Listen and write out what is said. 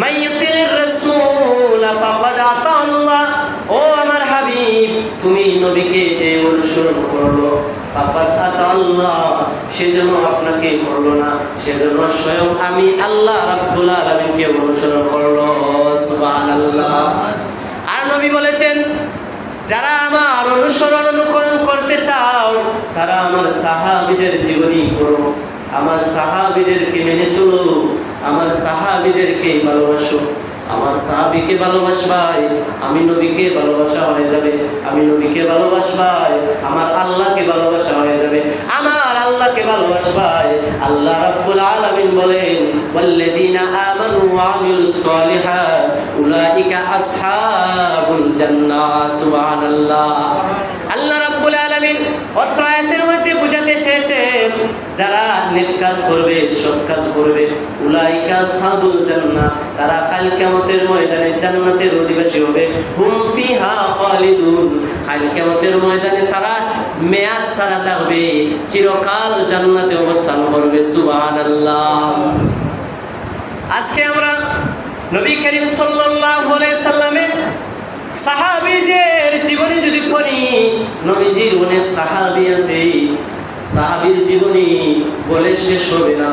মাইয়ুতির রাসূল ফাকাদ আতাল্লাহ, ও আমার হাবিব তুমি নবীকে যে অনুসরণ করলো, ফাকাদ আতাল্লাহ সেজন্য আপনাকে করলো না, সেজন্য স্বয়ং আমি আল্লাহ রাব্বুল আলামিনকে অনুসরণ করলো। সুবহানাল্লাহ। আর নবী বলেছেন, যারা আমার অনুসরণ অনুকরণ করতে চাও তারা আমার সাহাবীদের জীবনী পড়ো, আমার সাহাবীদেরকে মেনে চলো, আমার সাহাবীদেরকে ভালোবাসো। আমার সাহাবীকে ভালোবাসবাই, আমি নবীকে ভালোবাসা হয়ে যাবে। আমি নবীকে ভালোবাসবাই, আমার আল্লাহকে ভালোবাসা হয়ে যাবে। আমার আল্লাহকে ভালোবাসবাই, আল্লাহ রাব্বুল আলামিন বলেন, ওয়াল্লাযীনা আমানু ওয়া আমিলুস সালিহাত উলাইকা আসহাবুল জান্নাহ। সুবহানাল্লাহ। আল্লাহ রাব্বুল আলামিন অত্র আয়াতের মধ্যে বুঝাতে চেয়েছেন, যারা নেক কাজ করবে, সৎ কাজ করবে, উলাইকা আসহাবুল জান্নাহ, তারা কাল কিয়ামতের ময়দানে জান্নাতের অধিবাসী হবে। হুম ফিহা খালিদুন, কাল কিয়ামতের ময়দানে তারা মেয়াদ ছাড়া থাকবে, চিরকাল জান্নাতে অবস্থান করবে। সুবহানাল্লাহ। আজকে আমরা নবী করিম সাল্লাল্লাহু আলাইহি সাল্লামের সাহাবীদের জীবনী যদি পড়ি, নবীজির অনেক সাহাবী আছে, সাহাবীর জীবনী বলে শেষ হবে না।